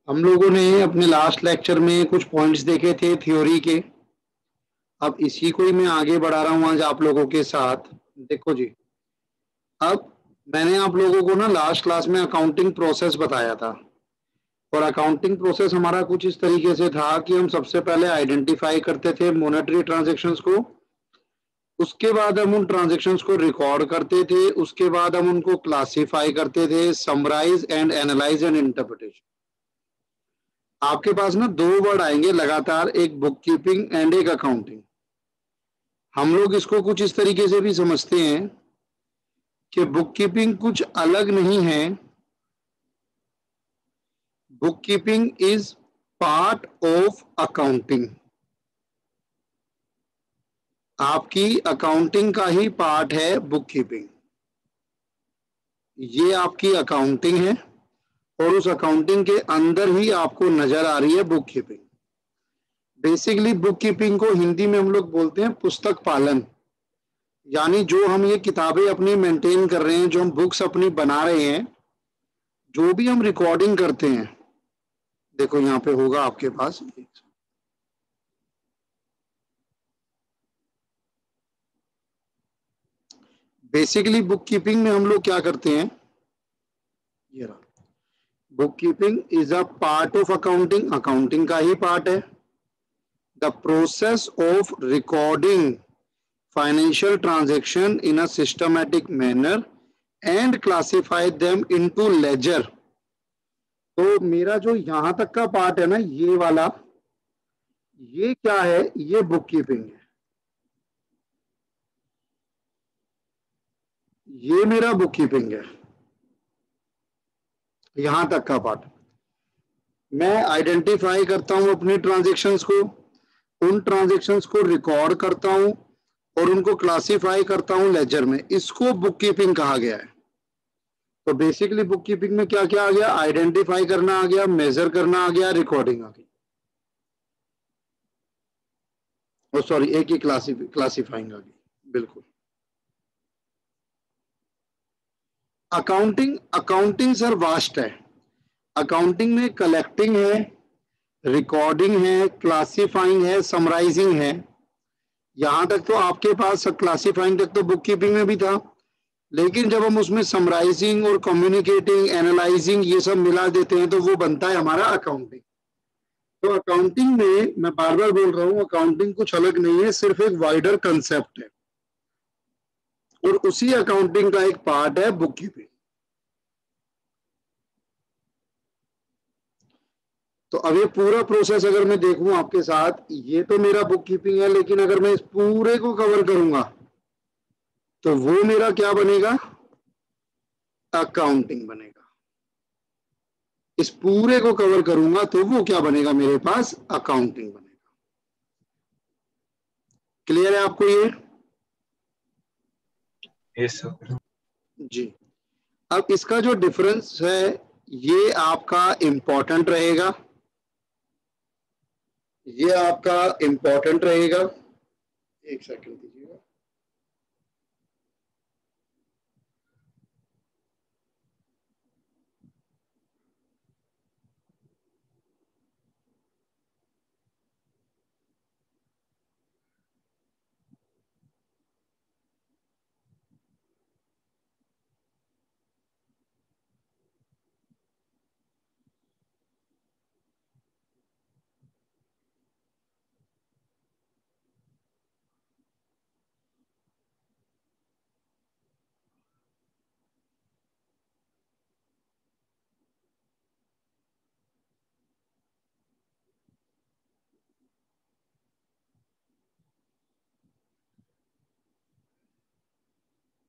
हम लोगों ने अपने लास्ट लेक्चर में कुछ पॉइंट्स देखे थे थ्योरी के। अब इसी को ही मैं आगे बढ़ा रहा हूँ आज आप लोगों के साथ। देखो जी, अब मैंने आप लोगों को ना लास्ट क्लास में अकाउंटिंग प्रोसेस बताया था। और अकाउंटिंग प्रोसेस हमारा कुछ इस तरीके से था कि हम सबसे पहले आइडेंटिफाई करते थे मॉनेटरी ट्रांजैक्शंस को। उसके बाद हम उन ट्रांजैक्शंस को रिकॉर्ड करते थे। उसके बाद हम उनको क्लासिफाई करते थे, summarise and analyse and interpretation. आपके पास ना दो वर्ड आएंगे लगातार, एक बुक कीपिंग एंड एक अकाउंटिंग। हम लोग इसको कुछ इस तरीके से भी समझते हैं कि बुक कीपिंग कुछ अलग नहीं है। Bookkeeping is part of accounting. आपकी अकाउंटिंग का ही पार्ट है बुक कीपिंग। ये आपकी अकाउंटिंग है और उस अकाउंटिंग के अंदर ही आपको नजर आ रही है bookkeeping. Basically book keeping को हिंदी में हम लोग बोलते हैं पुस्तक पालन। यानी जो हम ये किताबें अपनी मेंटेन कर रहे हैं, जो हम बुक्स अपनी बना रहे हैं, जो भी हम रिकॉर्डिंग करते हैं, देखो यहाँ पे होगा आपके पास। बेसिकली बुक कीपिंग में हम लोग क्या करते हैं, ये रहा, bookkeeping is a part of accounting. Accounting का ही पार्ट है। The process of recording financial transaction in a systematic manner and classify them into ledger. तो मेरा जो यहां तक का पार्ट है ना, ये वाला, ये क्या है, ये बुक कीपिंग है। ये मेरा बुक कीपिंग है, यहां तक का पार्ट। मैं आइडेंटिफाई करता हूं अपनी ट्रांजेक्शन्स को, उन ट्रांजेक्शन्स को रिकॉर्ड करता हूं और उनको क्लासिफाई करता हूं लेजर में। इसको बुक कीपिंग कहा गया है। तो बेसिकली बुक कीपिंग में क्या क्या आ गया, आइडेंटिफाई करना आ गया, मेजर करना आ गया, रिकॉर्डिंग आ गई। ओ सॉरी, एक ही क्लासिफाइंग आ गई, बिल्कुल। अकाउंटिंग सर वास्ट है। अकाउंटिंग में कलेक्टिंग है, रिकॉर्डिंग है, क्लासिफाइंग है, समराइजिंग है। यहां तक तो आपके पास क्लासिफाइंग तक तो बुक कीपिंग में भी था, लेकिन जब हम उसमें समराइजिंग और कम्युनिकेटिंग, एनालाइजिंग ये सब मिला देते हैं तो वो बनता है हमारा अकाउंटिंग। तो अकाउंटिंग में मैं बार बार बोल रहा हूं, अकाउंटिंग कुछ अलग नहीं है, सिर्फ एक वाइडर कंसेप्ट है और उसी अकाउंटिंग का एक पार्ट है बुक कीपिंग। तो अब ये पूरा प्रोसेस अगर मैं देखूं आपके साथ, ये तो मेरा बुक कीपिंग है, लेकिन अगर मैं इस पूरे को कवर करूंगा तो वो मेरा क्या बनेगा, अकाउंटिंग बनेगा। इस पूरे को कवर करूंगा तो वो क्या बनेगा मेरे पास, अकाउंटिंग बनेगा। क्लियर है आपको ये? यस सर जी। अब इसका जो डिफरेंस है ये आपका इंपॉर्टेंट रहेगा, ये आपका इंपॉर्टेंट रहेगा। एक सेकंड दीजिएगा।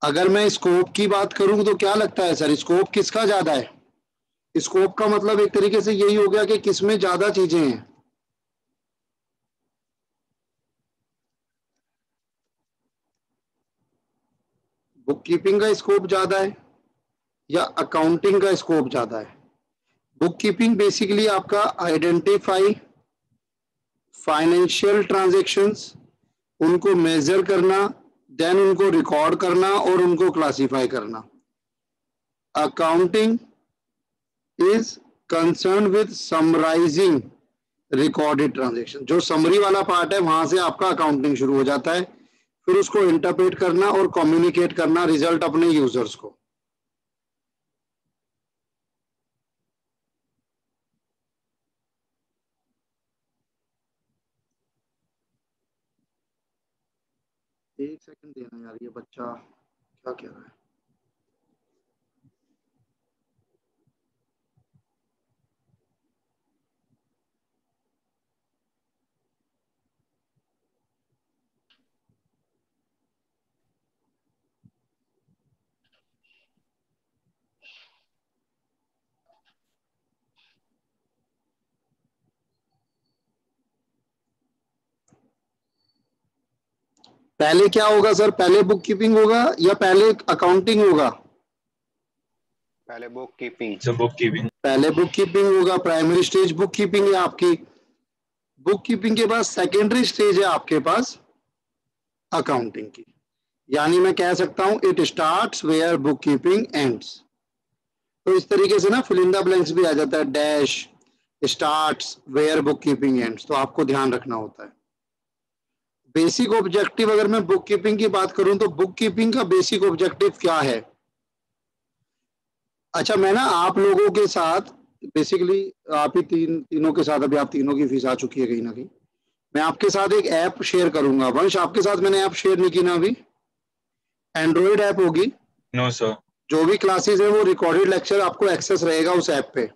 अगर मैं स्कोप की बात करूं तो क्या लगता है सर, स्कोप किसका ज्यादा है? स्कोप का मतलब एक तरीके से यही हो गया कि किसमें ज्यादा चीजें हैं। बुक कीपिंग का स्कोप ज्यादा है या अकाउंटिंग का स्कोप ज्यादा है? बुक कीपिंग बेसिकली आपका आइडेंटिफाई फाइनेंशियल ट्रांजैक्शंस, उनको मेजर करना, देन उनको रिकॉर्ड करना और उनको क्लासिफाई करना। Accounting is concern with summarising recorded transaction. जो समरी वाला पार्ट है वहां से आपका अकाउंटिंग शुरू हो जाता है, फिर उसको इंटरप्रेट करना और कम्युनिकेट करना रिजल्ट अपने यूजर्स को। एक सेकंड देना यार, ये बच्चा क्या कह रहा है। पहले क्या होगा सर, पहले बुक कीपिंग होगा या पहले अकाउंटिंग होगा? पहले बुक कीपिंग। पहले बुक कीपिंग होगा, प्राइमरी स्टेज बुक कीपिंग है आपकी। बुक कीपिंग के बाद सेकेंडरी स्टेज है आपके पास अकाउंटिंग की। यानी मैं कह सकता हूं it starts where bookkeeping ends. तो इस तरीके से ना फिल इन द ब्लैंक्स भी आ जाता है, dash starts where bookkeeping ends, तो आपको ध्यान रखना होता है। बेसिक ऑब्जेक्टिव अगर मैं बुक कीपिंग की बात करूं तो बुक कीपिंग का बेसिक ऑब्जेक्टिव क्या है? अच्छा, मैं ना आप लोगों के साथ बेसिकली आप ही तीनों के साथ, अभी आप तीनों की फीस आ चुकी है कहीं ना कहीं, मैं आपके साथ एक ऐप शेयर करूंगा। वंश, आपके साथ मैंने ऐप शेयर नहीं की ना अभी? एंड्रॉइड ऐप होगी। No sir. जो भी क्लासेस है वो रिकॉर्डेड लेक्चर आपको एक्सेस रहेगा उस ऐप पे।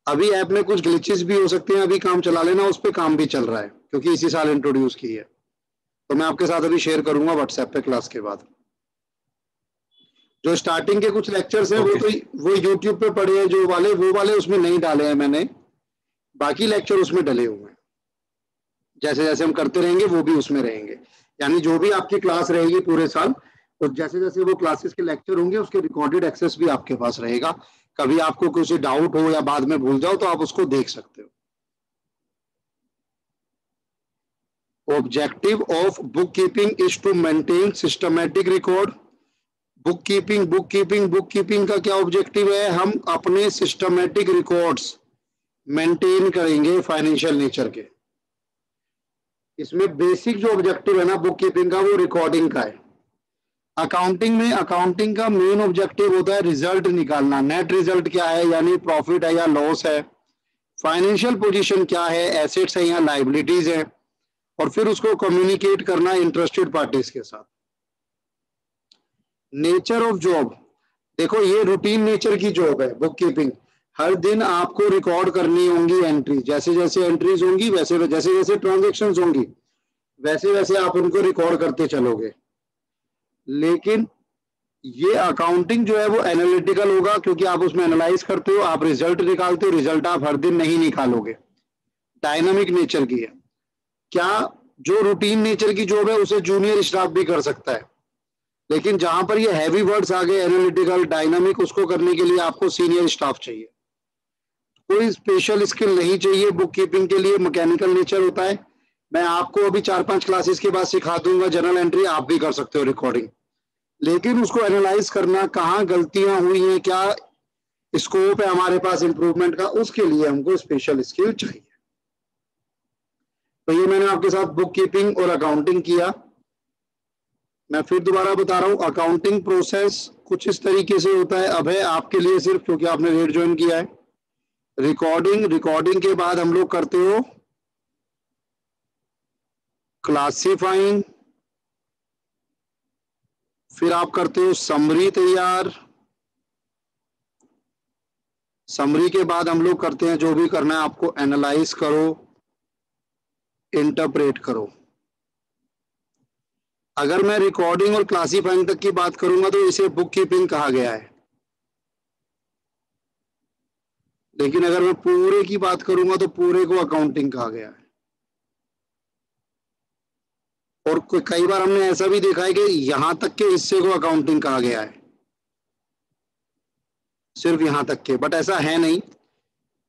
अभी ऐप में कुछ ग्लिचेस भी हो सकते हैं, अभी काम चला लेना, उस पर काम भी चल रहा है क्योंकि इसी साल इंट्रोड्यूस की है। तो मैं आपके साथ अभी शेयर करूंगा व्हाट्सएप पे क्लास के बाद। जो स्टार्टिंग के कुछ लेक्चर्स हैं वो यूट्यूब पे पड़े हैं, जो वाले वो वाले उसमें नहीं डाले हैं मैंने, बाकी लेक्चर उसमें डले हुए हैं। जैसे जैसे हम करते रहेंगे वो भी उसमें रहेंगे। यानी जो भी आपकी क्लास रहेगी पूरे साल, तो जैसे जैसे वो क्लासेस के लेक्चर होंगे उसके रिकॉर्डेड एक्सेस भी आपके पास रहेगा। कभी आपको कुछ डाउट हो या बाद में भूल जाओ तो आप उसको देख सकते हो। Objective of bookkeeping is to maintain systematic record। Book keeping का क्या ऑब्जेक्टिव है? हम अपने सिस्टमेटिक रिकॉर्ड्स मेंटेन करेंगे फाइनेंशियल नेचर के। इसमें बेसिक जो ऑब्जेक्टिव है ना बुक कीपिंग का, वो रिकॉर्डिंग का है। अकाउंटिंग का मेन ऑब्जेक्टिव होता है रिजल्ट निकालना। नेट रिजल्ट क्या है, यानी प्रॉफिट है या लॉस है, फाइनेंशियल पोजीशन क्या है, एसेट्स है या लाइबिलिटीज है, और फिर उसको कम्युनिकेट करना इंटरेस्टेड पार्टीज के साथ। नेचर ऑफ जॉब, देखो ये रूटीन नेचर की जॉब है बुक कीपिंग। हर दिन आपको रिकॉर्ड करनी होंगी एंट्री, जैसे जैसे एंट्रीज होंगी वैसे जैसे जैसे ट्रांजेक्शन्स होंगी वैसे वैसे आप उनको रिकॉर्ड करते चलोगे। लेकिन ये अकाउंटिंग जो है वो एनालिटिकल होगा, क्योंकि आप उसमें एनालाइज करते हो, आप रिजल्ट निकालते हो। रिजल्ट आप हर दिन नहीं निकालोगे, डायनामिक नेचर की है। क्या जो रूटीन नेचर की जॉब है उसे जूनियर स्टाफ भी कर सकता है, लेकिन जहां पर ये हैवी वर्ड्स आ गए एनालिटिकल डायनामिक, उसको करने के लिए आपको सीनियर स्टाफ चाहिए। कोई स्पेशल स्किल नहीं चाहिए बुक कीपिंग के लिए, मैकेनिकल नेचर होता है। मैं आपको अभी 4-5 क्लासेस के बाद सिखा दूंगा जनरल एंट्री, आप भी कर सकते हो रिकॉर्डिंग, लेकिन उसको एनालाइज करना, कहाँ गलतियां हुई हैं, क्या स्कोप है हमारे पास इंप्रूवमेंट का, उसके लिए हमको स्पेशल स्किल चाहिए। तो ये मैंने आपके साथ बुक कीपिंग और अकाउंटिंग किया। मैं फिर दोबारा बता रहा हूँ, अकाउंटिंग प्रोसेस कुछ इस तरीके से होता है। अब है आपके लिए सिर्फ, क्योंकि आपने रेट ज्वाइन किया है। रिकॉर्डिंग के बाद हम लोग करते हो क्लासिफाइंग, फिर आप करते हो समरी तैयार। समरी के बाद हम लोग करते हैं जो भी करना है आपको, एनालाइज करो, इंटरप्रेट करो। अगर मैं रिकॉर्डिंग और क्लासिफाइंग तक की बात करूंगा तो इसे बुक कीपिंग कहा गया है, लेकिन अगर मैं पूरे की बात करूंगा तो पूरे को अकाउंटिंग कहा गया है। और कई बार हमने ऐसा भी देखा है कि यहां तक के हिस्से को अकाउंटिंग कहा गया है, सिर्फ यहां तक के, बट ऐसा है नहीं।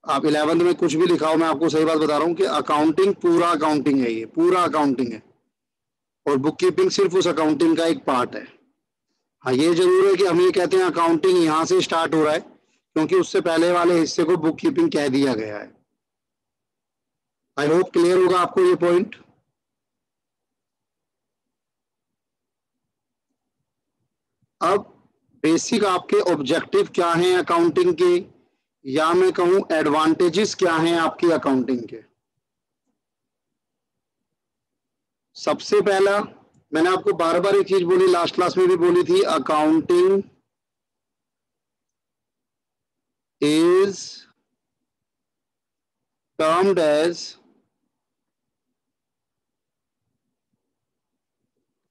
आप 11th में कुछ भी लिखाओ, मैं आपको सही बात बता रहा हूं कि अकाउंटिंग पूरा अकाउंटिंग है, ये पूरा अकाउंटिंग है, और बुक कीपिंग सिर्फ उस अकाउंटिंग का एक पार्ट है। हाँ, ये जरूर है कि हम ये कहते हैं अकाउंटिंग यहाँ से स्टार्ट हो रहा है, क्योंकि उससे पहले वाले हिस्से को बुक कीपिंग कह दिया गया है। आई होप क्लियर होगा आपको ये पॉइंट। अब बेसिक आपके ऑब्जेक्टिव क्या हैं अकाउंटिंग के, या मैं कहूं एडवांटेजेस क्या हैं आपकी अकाउंटिंग के। सबसे पहला, मैंने आपको बार बार एक चीज बोली, लास्ट क्लास में भी बोली थी, accounting is termed as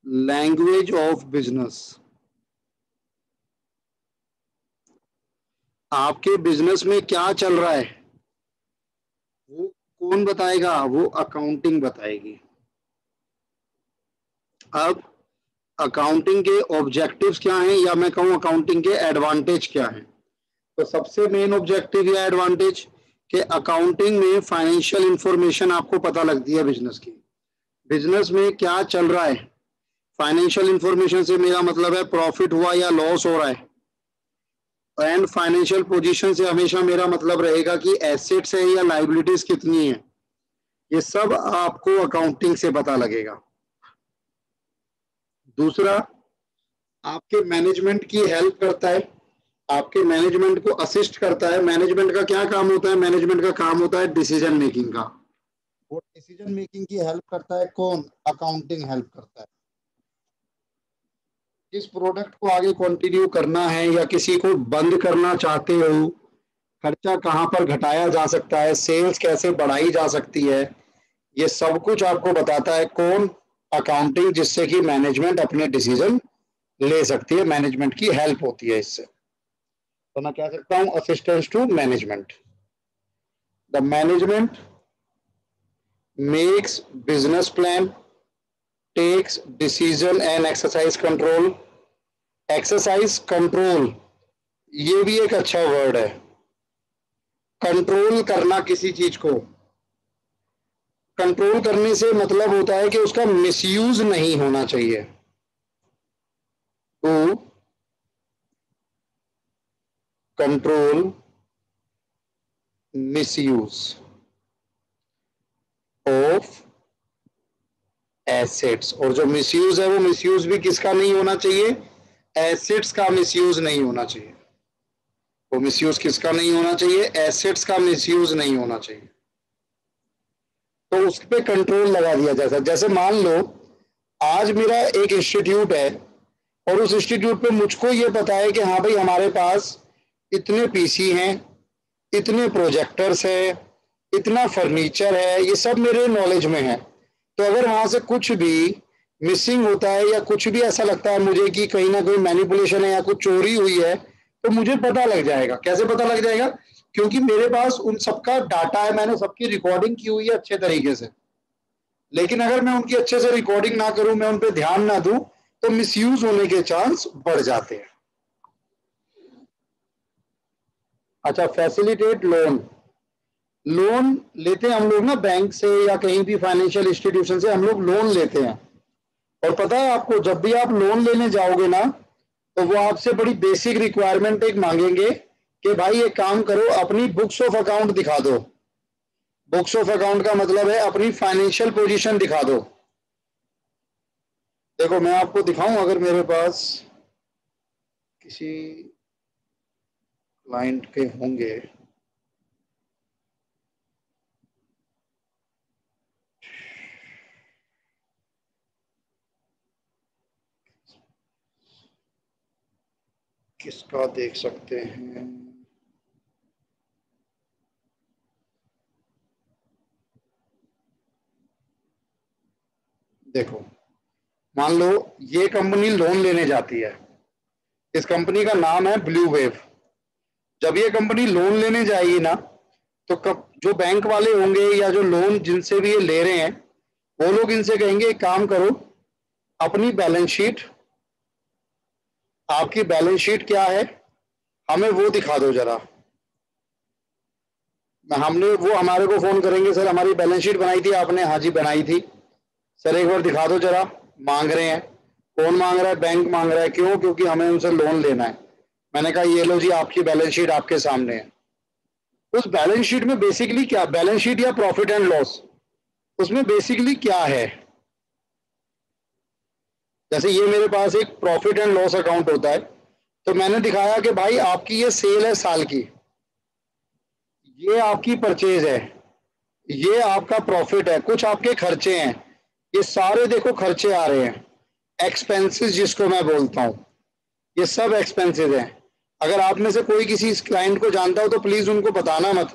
language of business. आपके बिजनेस में क्या चल रहा है वो कौन बताएगा, वो अकाउंटिंग बताएगी। अब अकाउंटिंग के ऑब्जेक्टिव्स क्या हैं, या मैं कहूं अकाउंटिंग के एडवांटेज क्या हैं। तो सबसे मेन ऑब्जेक्टिव या एडवांटेज कि अकाउंटिंग में फाइनेंशियल इंफॉर्मेशन आपको पता लगती है बिजनेस की, बिजनेस में क्या चल रहा है। फाइनेंशियल इंफॉर्मेशन से मेरा मतलब है प्रॉफिट हुआ या लॉस हो रहा है, एंड फाइनेंशियल पोजीशन से हमेशा मेरा मतलब रहेगा कि एसेट्स है या लाइबिलिटीज कितनी है। ये सब आपको अकाउंटिंग से पता लगेगा। दूसरा, आपके मैनेजमेंट की हेल्प करता है, आपके मैनेजमेंट को असिस्ट करता है। मैनेजमेंट का क्या काम होता है, मैनेजमेंट का काम होता है डिसीजन मेकिंग का। वो डिसीजन मेकिंग की हेल्प करता है कौन, अकाउंटिंग हेल्प करता है। किस प्रोडक्ट को आगे कंटिन्यू करना है या किसी को बंद करना चाहते हो, खर्चा कहां पर घटाया जा सकता है, सेल्स कैसे बढ़ाई जा सकती है, ये सब कुछ आपको बताता है कौन, अकाउंटिंग, जिससे कि मैनेजमेंट अपने डिसीजन ले सकती है, मैनेजमेंट की हेल्प होती है इससे। तो मैं कह सकता हूं assistance to management. The management makes business plan, takes decision and exercise control. Exercise control, ये भी एक अच्छा वर्ड है। कंट्रोल करना किसी चीज को, कंट्रोल करने से मतलब होता है कि उसका मिसयूज नहीं होना चाहिए। To control misuse of assets. और जो मिसयूज है वो मिसयूज भी किसका नहीं होना चाहिए, एसेट्स का मिसयूज नहीं होना चाहिए। वो मिसयूज किसका नहीं होना चाहिए, एसेट्स का मिसयूज नहीं होना चाहिए। तो उस पर कंट्रोल लगा दिया जाता है। जैसे मान लो आज मेरा एक इंस्टीट्यूट है और उस इंस्टीट्यूट पे मुझको ये पता है कि हाँ भाई हमारे पास इतने पीसी हैं, इतने प्रोजेक्टर्स है, इतना फर्नीचर है, ये सब मेरे नॉलेज में है। तो अगर वहां से कुछ भी मिसिंग होता है या कुछ भी ऐसा लगता है मुझे कि कहीं ना कहीं मैनिपुलेशन है या कुछ चोरी हुई है, तो मुझे पता लग जाएगा। कैसे पता लग जाएगा, क्योंकि मेरे पास उन सबका डाटा है, मैंने सबकी रिकॉर्डिंग की हुई है अच्छे तरीके से। लेकिन अगर मैं उनकी अच्छे से रिकॉर्डिंग ना करूं, मैं उन पर ध्यान ना दूं, तो मिसयूज होने के चांस बढ़ जाते हैं। अच्छा, फैसिलिटेट लोन। लोन लेते हैं हम लोग ना बैंक से या कहीं भी फाइनेंशियल इंस्टीट्यूशन से हम लोग लोन लेते हैं। और पता है आपको, जब भी आप लोन लेने जाओगे ना, तो वो आपसे बड़ी बेसिक रिक्वायरमेंट एक मांगेंगे कि भाई एक काम करो, अपनी बुक्स ऑफ अकाउंट दिखा दो। बुक्स ऑफ अकाउंट का मतलब है अपनी फाइनेंशियल पोजीशन दिखा दो। देखो मैं आपको दिखाऊं, अगर मेरे पास किसी क्लाइंट के होंगे, किसका देख सकते हैं, देखो मान लो ये कंपनी लोन लेने जाती है, इस कंपनी का नाम है ब्लू वेव। जब ये कंपनी लोन लेने जाएगी ना, तो जो बैंक वाले होंगे या जो लोन जिनसे भी ये ले रहे हैं, वो लोग इनसे कहेंगे एक काम करो, अपनी बैलेंस शीट, आपकी बैलेंस शीट क्या है हमें वो दिखा दो जरा। हमने वो हमारे को फोन करेंगे, सर हमारी बैलेंस शीट बनाई थी आपने, हाँ जी बनाई थी, सर एक बार दिखा दो जरा। मांग रहे हैं, कौन मांग रहा है, बैंक मांग रहा है। क्यों, क्योंकि हमें उनसे लोन लेना है। मैंने कहा ये लो जी आपकी बैलेंस शीट आपके सामने है। उस बैलेंस शीट में बेसिकली क्या, बैलेंस शीट या प्रॉफिट एंड लॉस, उसमें बेसिकली क्या है, जैसे ये मेरे पास एक प्रॉफिट एंड लॉस अकाउंट होता है, तो मैंने दिखाया कि भाई आपकी ये सेल है साल की, ये आपकी परचेज है, ये आपका प्रॉफिट है, कुछ आपके खर्चे हैं, ये सारे देखो खर्चे आ रहे हैं, एक्सपेंसेस जिसको मैं बोलता हूं, ये सब एक्सपेंसेस हैं। अगर आप में से कोई किसी इस क्लाइंट को जानता हो तो प्लीज उनको बताना मत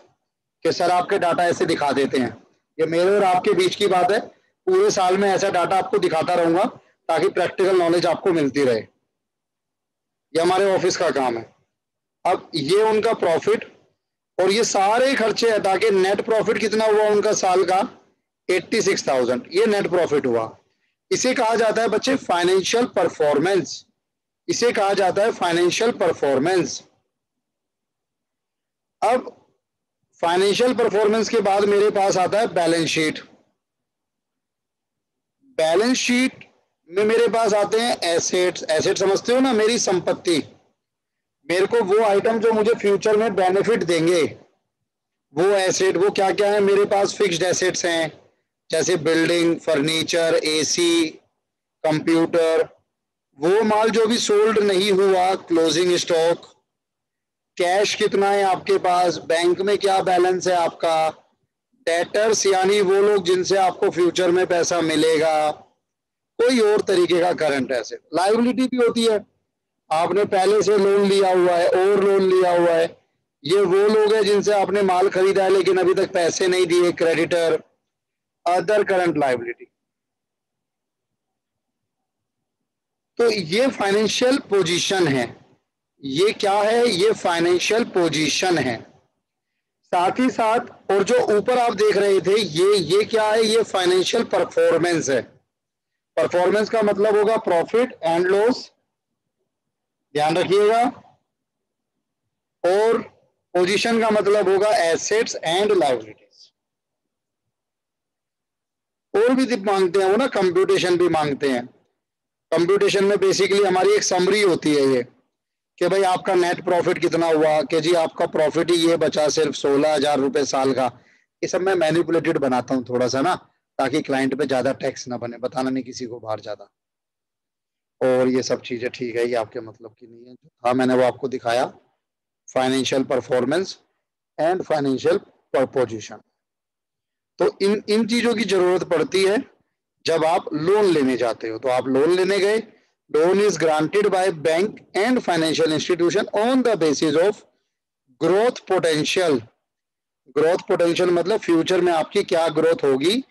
कि सर आपके डाटा ऐसे दिखा देते हैं। ये मेरे और आपके बीच की बात है, पूरे साल में ऐसा डाटा आपको दिखाता रहूंगा ताकि प्रैक्टिकल नॉलेज आपको मिलती रहे। ये हमारे ऑफिस का काम है। अब ये उनका प्रॉफिट और ये सारे खर्चे हटा के नेट प्रॉफिट कितना हुआ उनका साल का, 86,000, ये नेट प्रॉफिट हुआ। इसे कहा जाता है बच्चे फाइनेंशियल परफॉर्मेंस, इसे कहा जाता है फाइनेंशियल परफॉर्मेंस। अब फाइनेंशियल परफॉर्मेंस के बाद मेरे पास आता है बैलेंस शीट। बैलेंस शीट में मेरे पास आते हैं एसेट्स, एसेट समझते हो ना, मेरी संपत्ति, मेरे को वो आइटम जो मुझे फ्यूचर में बेनिफिट देंगे, वो एसेट, वो क्या क्या है मेरे पास, फिक्स्ड एसेट्स हैं जैसे बिल्डिंग, फर्नीचर, एसी, कंप्यूटर, वो माल जो भी सोल्ड नहीं हुआ, क्लोजिंग स्टॉक, कैश कितना है आपके पास, बैंक में क्या बैलेंस है आपका, डेटर्स यानी वो लोग जिनसे आपको फ्यूचर में पैसा मिलेगा, कोई और तरीके का करंट एसेट। लायबिलिटी भी होती है, आपने पहले से लोन लिया हुआ है और लोन लिया हुआ है, ये वो लोग हैं जिनसे आपने माल खरीदा है लेकिन अभी तक पैसे नहीं दिए, क्रेडिटर, अदर करंट लायबिलिटी। तो ये फाइनेंशियल पोजीशन है, ये क्या है, ये फाइनेंशियल पोजीशन है। साथ ही साथ और जो ऊपर आप देख रहे थे ये क्या है, ये फाइनेंशियल परफॉर्मेंस है। परफॉर्मेंस का मतलब होगा प्रॉफिट एंड लॉस, ध्यान रखिएगा, और पोजीशन का मतलब होगा एसेट्स एंड लायबिलिटीज। और भी मांगते हैं वो ना, कंप्यूटेशन भी मांगते हैं। कंप्यूटेशन में बेसिकली हमारी एक समरी होती है ये कि भाई आपका नेट प्रॉफिट कितना हुआ, कि जी आपका प्रॉफिट ही ये बचा सिर्फ 16,000 रुपए साल का। ये सब मैं मैनिपुलेटेड बनाता हूँ थोड़ा सा ना, ताकि क्लाइंट पे ज्यादा टैक्स ना बने, बताना नहीं किसी को बाहर ज्यादा। और ये सब चीजें ठीक है, ये आपके मतलब की नहीं है, जो था मैंने वो आपको दिखाया, financial performance and financial position. तो इन इन चीजों की जरूरत पड़ती है जब आप लोन लेने जाते हो। तो आप लोन लेने गए, loan is granted by bank and financial institution on the basis of growth potential. Growth potential मतलब फ्यूचर में आपकी क्या ग्रोथ होगी।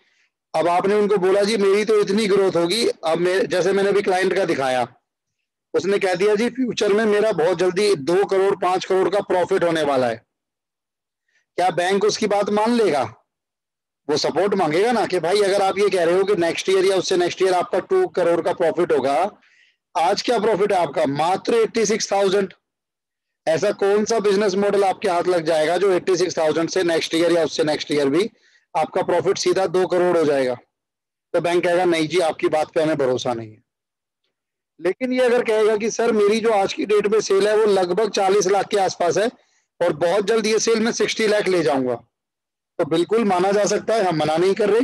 अब आपने उनको बोला जी मेरी तो इतनी ग्रोथ होगी, अब जैसे मैंने अभी क्लाइंट का दिखाया, उसने कह दिया जी फ्यूचर में मेरा बहुत जल्दी 2 करोड़ 5 करोड़ का प्रॉफिट होने वाला है, क्या बैंक उसकी बात मान लेगा? वो सपोर्ट मांगेगा ना कि भाई अगर आप ये कह रहे हो कि नेक्स्ट ईयर या उससे नेक्स्ट ईयर आपका 2 करोड़ का प्रॉफिट होगा, आज क्या प्रॉफिट है आपका, मात्र 86,000। ऐसा कौन सा बिजनेस मॉडल आपके हाथ लग जाएगा जो 86,000 से नेक्स्ट ईयर या उससे नेक्स्ट ईयर भी आपका प्रॉफिट सीधा 2 करोड़ हो जाएगा? तो बैंक कहेगा नहीं जी आपकी बात पे हमें भरोसा नहीं है। लेकिन ये अगर कहेगा कि सर मेरी जो आज की डेट में सेल है वो लगभग 40 लाख के आसपास है और बहुत जल्द ये सेल मैं 60 लाख ले जाऊंगा, तो बिल्कुल माना जा सकता है, हम मना नहीं कर रहे,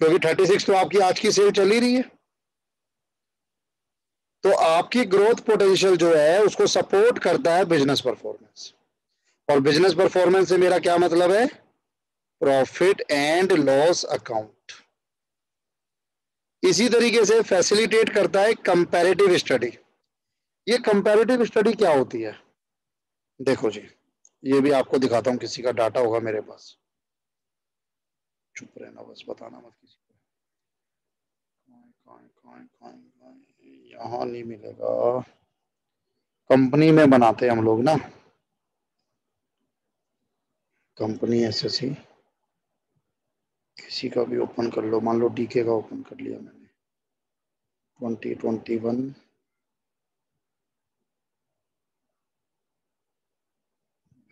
क्योंकि 36 तो आपकी आज की सेल चल ही रही है। तो आपकी ग्रोथ पोटेंशियल जो है उसको सपोर्ट करता है बिजनेस परफॉर्मेंस। और बिजनेस परफॉर्मेंस से मेरा क्या मतलब है, प्रॉफिट एंड लॉस अकाउंट। इसी तरीके से फैसिलिटेट करता है कंपैरेटिव स्टडी। ये कंपैरेटिव स्टडी क्या होती है, देखो जी, ये भी आपको दिखाता हूं, किसी का डाटा होगा मेरे पास, चुप रहना बस, बताना मत किसी को। यहाँ नहीं मिलेगा, कंपनी में बनाते हैं हम लोग ना, कंपनी एसएससी, किसी का भी ओपन कर लो, मान लो डीके का ओपन कर लिया मैंने, 2021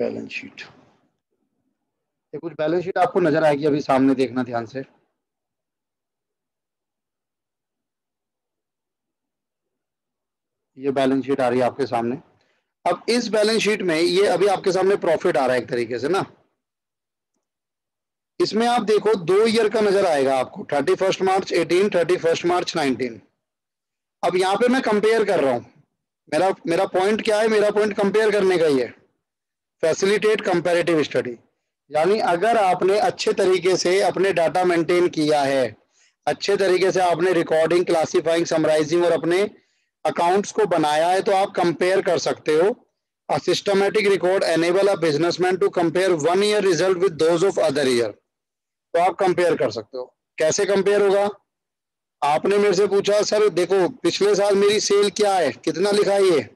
बैलेंस शीट। ये कुछ बैलेंस शीट आपको नजर आएगी अभी सामने, देखना ध्यान से। ये बैलेंस शीट आ रही है आपके सामने। अब इस बैलेंस शीट में ये अभी आपके सामने प्रॉफिट आ रहा है एक तरीके से ना, इसमें आप देखो 2 ईयर का नजर आएगा आपको, 31 मार्च 18, 31 मार्च 19। अब यहाँ पे मैं कंपेयर कर रहा हूँ, मेरा मेरा पॉइंट क्या है, मेरा पॉइंट कंपेयर करने का ही है, फैसिलिटेट कंपैरेटिव स्टडी। यानी अगर आपने अच्छे तरीके से अपने डाटा मेंटेन किया है, अच्छे तरीके से आपने रिकॉर्डिंग, क्लासिफाइंग, समराइजिंग और अपने अकाउंट्स को बनाया है, तो आप कंपेयर कर सकते हो। A systematic record enable a businessman to compare 1 year result with those of other year. तो आप कंपेयर कर सकते हो। कैसे कंपेयर होगा? आपने मेरे से पूछा सर देखो पिछले साल मेरी सेल क्या है, कितना लिखा है ये,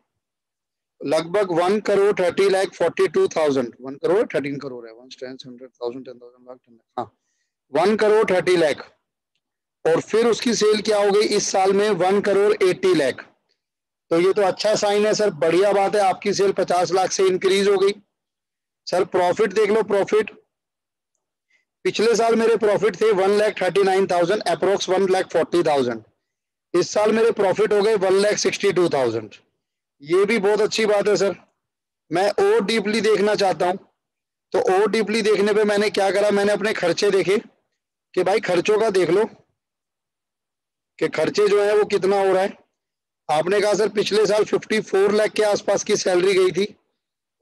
लगभग 1,30,42,000, 1,13 करोड़ है, 1,10,100,000, 10,000 लाख, 10 लाख, हाँ 1,30,00,000। और फिर उसकी सेल क्या हो गई इस साल में, 1,80,00,000। तो ये तो अच्छा साइन है सर, बढ़िया बात है, आपकी सेल 50 लाख से इंक्रीज हो गई। सर प्रॉफिट देख लो, प्रॉफिट पिछले साल मेरे प्रॉफिट थे 1,39,000, अप्रोक्स 1,40,000। इस साल मेरे प्रॉफिट हो गए 1,62,000। ये भी बहुत अच्छी बात है सर। मैं और डीपली देखना चाहता हूं, तो और डीपली देखने पे मैंने क्या करा, मैंने अपने खर्चे देखे कि भाई खर्चों का देख लो कि खर्चे जो है वो कितना हो रहा है। आपने कहा सर पिछले साल 54 लाख के आसपास की सैलरी गई थी,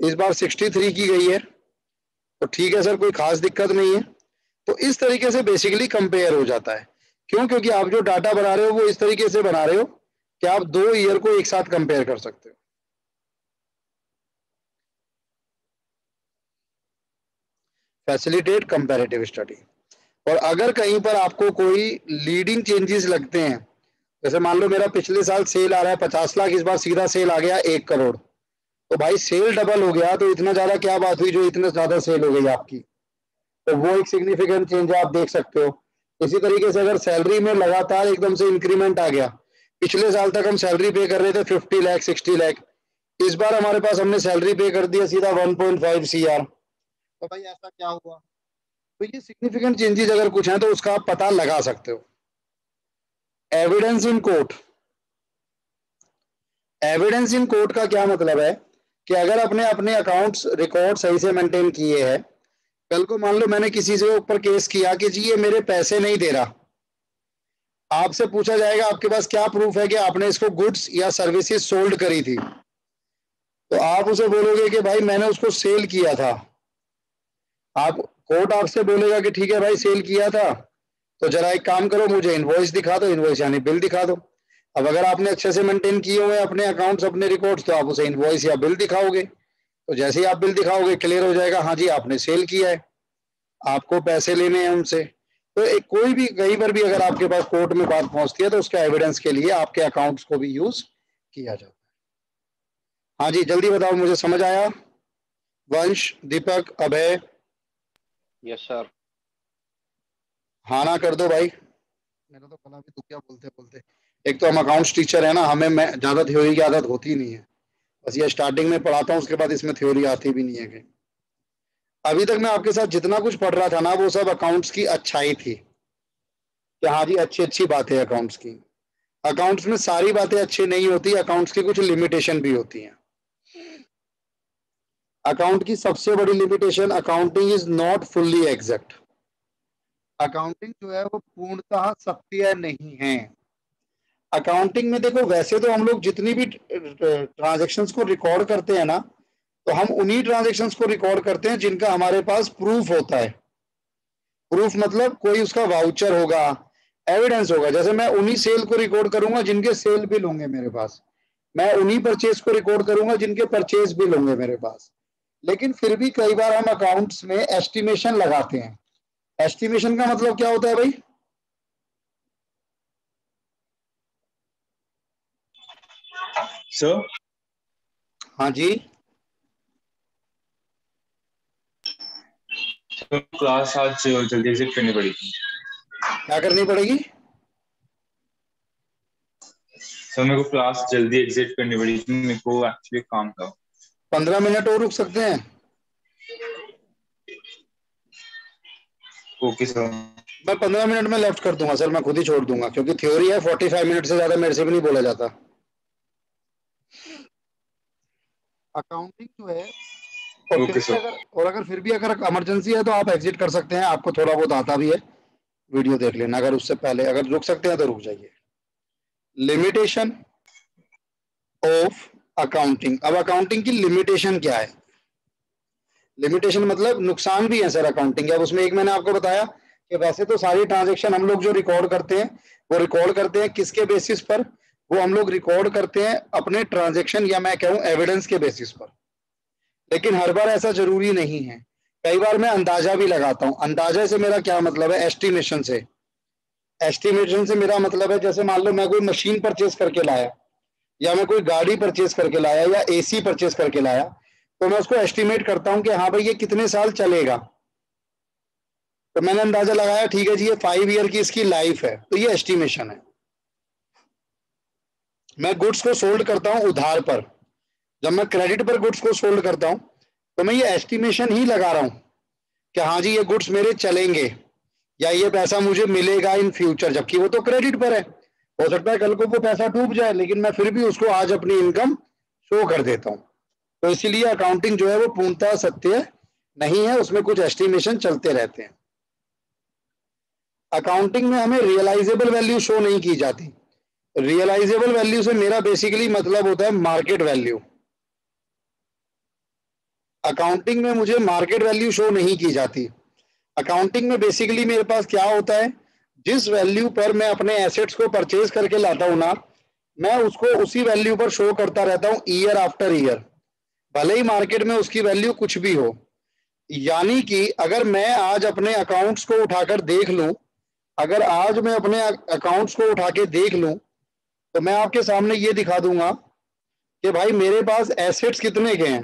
इस बार 63 की गई है, तो ठीक है सर, कोई खास दिक्कत नहीं है। तो इस तरीके से बेसिकली कंपेयर हो जाता है। क्यों? क्योंकि आप जो डाटा बना रहे हो वो इस तरीके से बना रहे हो कि आप 2 ईयर को एक साथ कंपेयर कर सकते हो। Facilitate comparative study. और अगर कहीं पर आपको कोई लीडिंग चेंजेस लगते हैं, जैसे मान लो मेरा पिछले साल सेल आ रहा है 50 लाख, इस बार सीधा सेल आ गया 1 करोड़, तो भाई सेल डबल हो गया, तो इतना ज्यादा क्या बात हुई जो इतने ज्यादा सेल हो गई आपकी, तो वो एक सिग्निफिकेंट चेंज है, आप देख सकते हो। इसी तरीके से अगर सैलरी में लगातार एकदम से इंक्रीमेंट आ गया, पिछले साल तक हम सैलरी पे कर रहे थे 50 लाख 60 लाख, इस बार हमारे पास हमने सैलरी पे कर दिया सीधा 1.5 CR, तो भाई ऐसा क्या हुआ? तो ये सिग्निफिकेंट चेंजेस अगर कुछ है तो उसका आप पता लगा सकते हो। Evidence in court. Evidence in court का क्या मतलब है कि अगर अपने अपने अकाउंट्स रिकॉर्ड सही से मेंटेन किए हैं, कल को मान लो मैंने किसी से ऊपर केस किया कि जी ये मेरे पैसे नहीं दे रहा, आपसे पूछा जाएगा आपके पास क्या प्रूफ है कि आपने इसको गुड्स या सर्विसेज सोल्ड करी थी, तो आप उसे बोलोगे कि भाई मैंने उसको सेल किया था। आप कोर्ट आपसे बोलेगा कि ठीक है भाई सेल किया था, तो जरा एक काम करो मुझे इनवॉइस दिखा दो, इनवॉइस यानी बिल दिखा दो। अब अगर आपने अच्छे से मेंटेन किए हुए अपने अकाउंट्स अपने रिकॉर्ड्स, तो आप उसे इनवॉइस या बिल दिखाओगे, तो जैसे ही आप बिल दिखाओगे क्लियर हो जाएगा हाँ जी आपने सेल किया है, आपको पैसे लेने हैं उनसे। तो एक कोई भी कहीं पर भी अगर आपके पास कोर्ट में बात पहुंचती है तो उसके एविडेंस के लिए आपके अकाउंट्स को भी यूज किया जाता है। हाँ जी जल्दी बताओ, मुझे समझ आया? वंश, दीपक, अभय, यस सर। हाँ ना कर दो भाई, मेरा तो गला भी दुख गया बोलते बोलते। एक तो हम अकाउंट्स टीचर है ना, हमें ज्यादा थ्योरी की आदत होती नहीं है, बस ये स्टार्टिंग में पढ़ाता हूँ, उसके बाद इसमें थ्योरी आती भी नहीं है कि अभी तक मैं आपके साथ जितना कुछ पढ़ रहा था ना वो सब अकाउंट्स की अच्छाई थी कि हाँ जी अच्छी अच्छी बातें अकाउंट्स की। अकाउंट्स में सारी बातें अच्छी नहीं होती, अकाउंट्स की कुछ लिमिटेशन भी होती हैं। अकाउंट की सबसे बड़ी limitation, accounting is not fully exact. Accounting जो है वो पूर्णतः सत्य नहीं है। अकाउंटिंग में देखो वैसे तो हम लोग जितनी भी ट्रांजेक्शन्स को रिकॉर्ड करते हैं ना, तो हम उन्हीं ट्रांजेक्शन्स को रिकॉर्ड करते हैं जिनका हमारे पास प्रूफ होता है। प्रूफ मतलब कोई उसका वाउचर होगा, एविडेंस होगा। जैसे मैं उन्हीं सेल को रिकॉर्ड करूंगा जिनके सेल बिल होंगे मेरे पास, मैं उन्हीं परचेज को रिकॉर्ड करूंगा जिनके परचेज बिल होंगे मेरे पास। लेकिन फिर भी कई बार हम अकाउंट्स में एस्टिमेशन लगाते हैं। एस्टिमेशन का मतलब क्या होता है भाई? सर हाँ जी, क्लास आज जल्दी एग्जिट करनी पड़ेगी। क्या करनी पड़ेगी? सर मेरे को क्लास जल्दी एग्जिट करनी पड़ेगी, मेरे को एक्चुअली काम था। 15 मिनट और रुक सकते हैं? Okay sir. मैं 15 मिनट में लेफ्ट कर दूंगा सर, मैं खुद ही छोड़ दूंगा, क्योंकि थ्योरी है, 45 मिनट से ज्यादा मेरे से भी नहीं बोला जाता। अकाउंटिंग जो है, ओके सर। अगर फिर भी अगर इमरजेंसी है तो आप एग्जिट कर सकते हैं, आपको थोड़ा बहुत आता भी है, वीडियो देख लेना, अगर उससे पहले अगर रुक सकते हैं तो रुक जाइए। Limitation of accounting. अब अकाउंटिंग की लिमिटेशन क्या है? लिमिटेशन मतलब नुकसान भी है सर अकाउंटिंग के। अब उसमें एक मैंने आपको बताया कि वैसे तो सारी ट्रांजेक्शन हम लोग जो रिकॉर्ड करते हैं वो रिकॉर्ड करते हैं किसके बेसिस पर? वो हम लोग रिकॉर्ड करते हैं अपने ट्रांजेक्शन या मैं कहूं एविडेंस के बेसिस पर। लेकिन हर बार ऐसा जरूरी नहीं है, कई बार मैं अंदाजा भी लगाता हूं। अंदाजा से मेरा क्या मतलब है? एस्टिमेशन से। एस्टिमेशन से मेरा मतलब है जैसे मान लो मैं कोई मशीन परचेज करके लाया, या मैं कोई गाड़ी परचेज करके लाया, या एसी परचेज करके लाया, तो मैं उसको एस्टिमेट करता हूं कि हाँ भाई ये कितने साल चलेगा। तो मैंने अंदाजा लगाया, ठीक है जी ये 5 ईयर की इसकी लाइफ है, तो ये एस्टिमेशन है। मैं गुड्स को सोल्ड करता हूं उधार पर, जब मैं क्रेडिट पर गुड्स को सोल्ड करता हूं तो मैं ये एस्टिमेशन ही लगा रहा हूं कि हाँ जी ये गुड्स मेरे चलेंगे, या ये पैसा मुझे मिलेगा इन फ्यूचर, जबकि वो तो क्रेडिट पर है। हो सकता है कल को वो पैसा डूब जाए, लेकिन मैं फिर भी उसको आज अपनी इनकम शो कर देता हूं। तो इसीलिए अकाउंटिंग जो है वो पूर्णतः सत्य नहीं है, उसमें कुछ एस्टिमेशन चलते रहते हैं। अकाउंटिंग में हमें रियलाइजेबल वैल्यू शो नहीं की जाती। रियलाइजेबल वैल्यू से मेरा बेसिकली मतलब होता है मार्केट वैल्यू। अकाउंटिंग में मुझे मार्केट वैल्यू शो नहीं की जाती। अकाउंटिंग में बेसिकली मेरे पास क्या होता है, जिस वैल्यू पर मैं अपने एसेट्स को परचेज करके लाता हूं ना, मैं उसको उसी वैल्यू पर शो करता रहता हूं ईयर आफ्टर ईयर, भले ही मार्केट में उसकी वैल्यू कुछ भी हो। यानी कि अगर मैं आज अपने अकाउंट्स को उठाकर देख लूं, अगर आज मैं अपने अकाउंट्स को उठा के देख लूं, तो मैं आपके सामने ये दिखा दूंगा कि भाई मेरे पास एसेट्स कितने के हैं।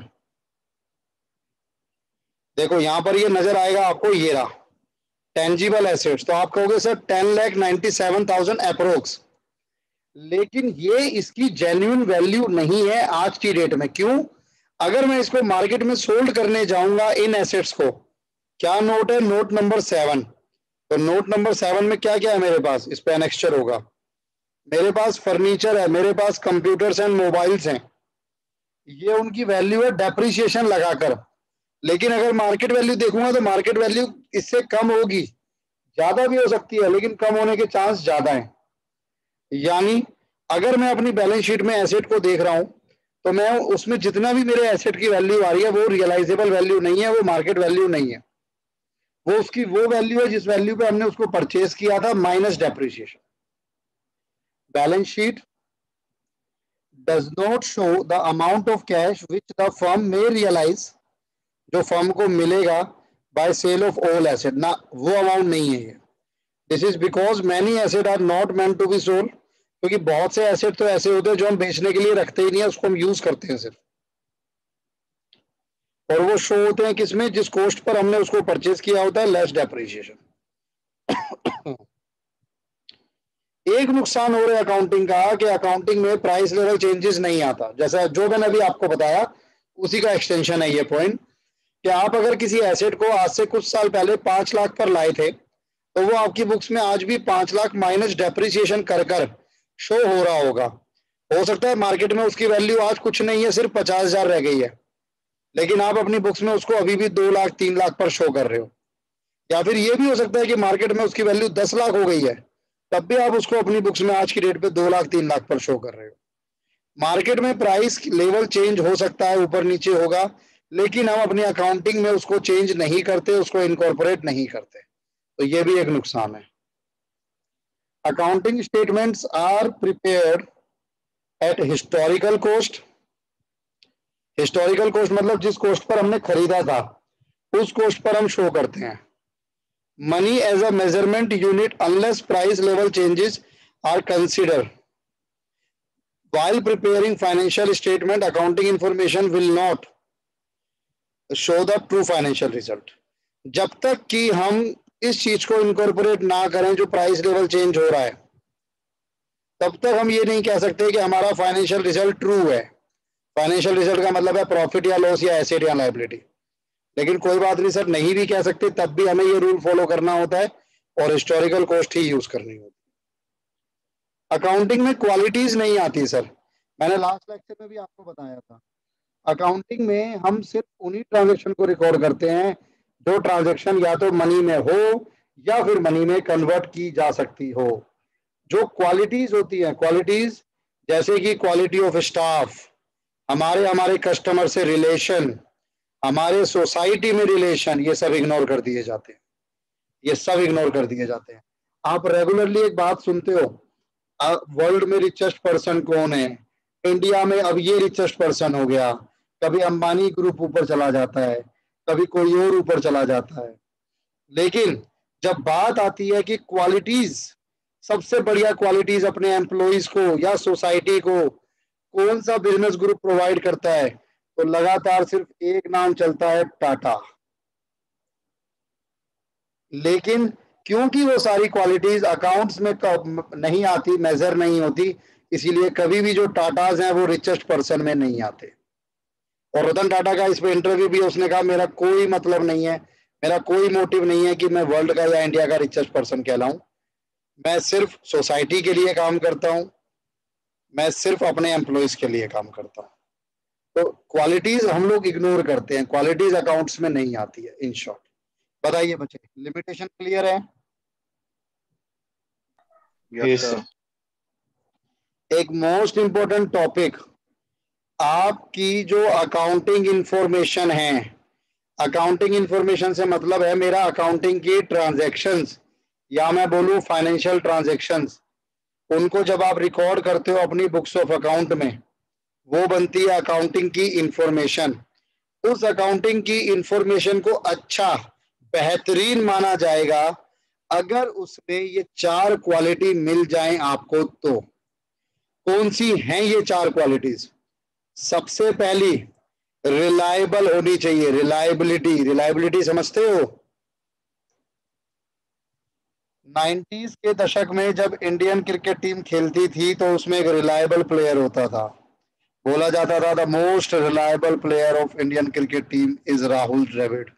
देखो यहां पर ये नजर आएगा आपको, ये रहा टेंजिबल एसेट्स। तो आप कहोगे सर 10,97,000 अप्रोक्स, लेकिन ये इसकी जेन्युइन वैल्यू नहीं है आज की डेट में। क्यों? अगर मैं इसको मार्केट में सोल्ड करने जाऊंगा इन एसेट्स को, क्या नोट है? Note number 7। तो नोट नंबर 7 में क्या क्या है मेरे पास? इस पे एनेक्स्चर होगा, मेरे पास फर्नीचर है, मेरे पास कंप्यूटर्स एंड मोबाइल्स हैं, ये उनकी वैल्यू है डेप्रिसिएशन लगाकर। लेकिन अगर मार्केट वैल्यू देखूंगा तो मार्केट वैल्यू इससे कम होगी, ज्यादा भी हो सकती है लेकिन कम होने के चांस ज्यादा है। यानी अगर मैं अपनी बैलेंस शीट में एसेट को देख रहा हूं तो मैं उसमें जितना भी मेरे एसेट की वैल्यू आ रही है वो रियलाइजेबल वैल्यू नहीं है, वो मार्केट वैल्यू नहीं है, वो उसकी वो वैल्यू है जिस वैल्यू पे हमने उसको परचेज किया था minus depreciation. Balance sheet does not show the amount of cash which the firm may realize, जो फर्म को मिलेगा by sale of all asset ना, वो अमाउंट नहीं है ये। This is because many asset are not meant to be sold, क्योंकि बहुत से एसेट तो ऐसे होते हैं जो हम बेचने के लिए रखते ही नहीं है, उसको हम यूज करते हैं सिर्फ। और वो शो होते हैं किसमें? जिस कॉस्ट पर हमने उसको परचेज किया होता है लेस डेप्रिसिएशन। एक नुकसान हो रहा है अकाउंटिंग का कि अकाउंटिंग में प्राइस लेवल चेंजेस नहीं आता, जैसा जो मैंने अभी आपको बताया उसी का एक्सटेंशन है ये पॉइंट, कि आप अगर किसी एसेट को आज से कुछ साल पहले 5 लाख पर लाए थे तो वो आपकी बुक्स में आज भी 5 लाख माइनस डेप्रिसिएशन कर कर शो हो रहा होगा। हो सकता है मार्केट में उसकी वैल्यू आज कुछ नहीं है, सिर्फ 50,000 रह गई है, लेकिन आप अपनी बुक्स में उसको अभी भी 2 लाख 3 लाख पर शो कर रहे हो। या फिर ये भी हो सकता है कि मार्केट में उसकी वैल्यू 10 लाख हो गई है, तब भी आप उसको अपनी बुक्स में आज की डेट पे 2 लाख 3 लाख पर शो कर रहे हो। मार्केट में प्राइस लेवल चेंज हो सकता है, ऊपर नीचे होगा, लेकिन हम अपनी अकाउंटिंग में उसको चेंज नहीं करते, उसको इनकॉर्पोरेट नहीं करते, तो ये भी एक नुकसान है। Accounting statements are prepared at historical cost. Historical cost मतलब जिस कॉस्ट पर हमने खरीदा था उस कॉस्ट पर हम शो करते हैं। Money as a measurement unit unless price level changes are considered while preparing financial statement. Accounting information will not show the true financial result। जब तक कि हम इस चीज को इनकॉर्पोरेट ना करें जो प्राइस लेवल चेंज हो रहा है, तब तक हम ये नहीं कह सकते कि हमारा फाइनेंशियल रिजल्ट ट्रू है। फाइनेंशियल रिजल्ट का मतलब है प्रॉफिट या लॉस या एसेट या लायबिलिटी। लेकिन कोई बात नहीं सर, नहीं भी कह सकते, तब भी हमें ये रूल फॉलो करना होता है और हिस्टोरिकल कॉस्ट ही यूज करनी होती है। अकाउंटिंग में क्वालिटीज नहीं आती सर, मैंने लास्ट लेक्चर में भी आपको बताया था अकाउंटिंग में हम सिर्फ उन्हीं ट्रांजैक्शन को रिकॉर्ड करते हैं जो ट्रांजैक्शन या तो मनी में हो या फिर मनी में कन्वर्ट की जा सकती हो। जो क्वालिटीज होती हैं, क्वालिटीज जैसे कि क्वालिटी ऑफ स्टाफ, हमारे हमारे कस्टमर से रिलेशन, हमारे सोसाइटी में रिलेशन, ये सब इग्नोर कर दिए जाते हैं, ये सब इग्नोर कर दिए जाते हैं। आप रेगुलरली एक बात सुनते हो, वर्ल्ड में रिचेस्ट पर्सन कौन है, इंडिया में अब ये रिचेस्ट पर्सन हो गया, कभी अंबानी ग्रुप ऊपर चला जाता है, कभी कोई और ऊपर चला जाता है। लेकिन जब बात आती है कि क्वालिटीज, सबसे बढ़िया क्वालिटीज अपने एम्प्लॉइज को या सोसाइटी को कौन सा बिजनेस ग्रुप प्रोवाइड करता है, तो लगातार सिर्फ एक नाम चलता है, टाटा। लेकिन क्योंकि वो सारी क्वालिटीज अकाउंट्स में नहीं आती, मेजर नहीं होती, इसीलिए कभी भी जो टाटाज हैं वो रिचेस्ट पर्सन में नहीं आते। और रतन टाटा का इस पे इंटरव्यू भी, उसने कहा मेरा कोई मतलब नहीं है, मेरा कोई मोटिव नहीं है कि मैं वर्ल्ड का या इंडिया का रिचेस्ट पर्सन कहलाऊं, मैं सिर्फ सोसाइटी के लिए काम करता हूं, मैं सिर्फ अपने एम्प्लॉइज के लिए काम करता हूं। तो क्वालिटीज हम लोग इग्नोर करते हैं, क्वालिटीज अकाउंट्स में नहीं आती है। इन शॉर्ट बताइए बच्चे, लिमिटेशन क्लियर है? Yes sir. एक मोस्ट इंपॉर्टेंट टॉपिक, आपकी जो अकाउंटिंग इंफॉर्मेशन है, अकाउंटिंग इंफॉर्मेशन से मतलब है मेरा अकाउंटिंग की ट्रांजैक्शंस, या मैं बोलूं फाइनेंशियल ट्रांजैक्शंस, उनको जब आप रिकॉर्ड करते हो अपनी बुक्स ऑफ अकाउंट में, वो बनती है अकाउंटिंग की इंफॉर्मेशन। उस अकाउंटिंग की इंफॉर्मेशन को अच्छा, बेहतरीन माना जाएगा अगर उसमें ये 4 क्वालिटी मिल जाएं आपको। तो कौन सी हैं ये 4 क्वालिटीज? सबसे पहली, रिलायबल होनी चाहिए। रिलायबिलिटी, रिलायबिलिटी समझते हो? 90s के दशक में जब इंडियन क्रिकेट टीम खेलती थी तो उसमें एक रिलायबल प्लेयर होता था, बोला जाता था the most reliable player of Indian cricket team is Rahul Dravid.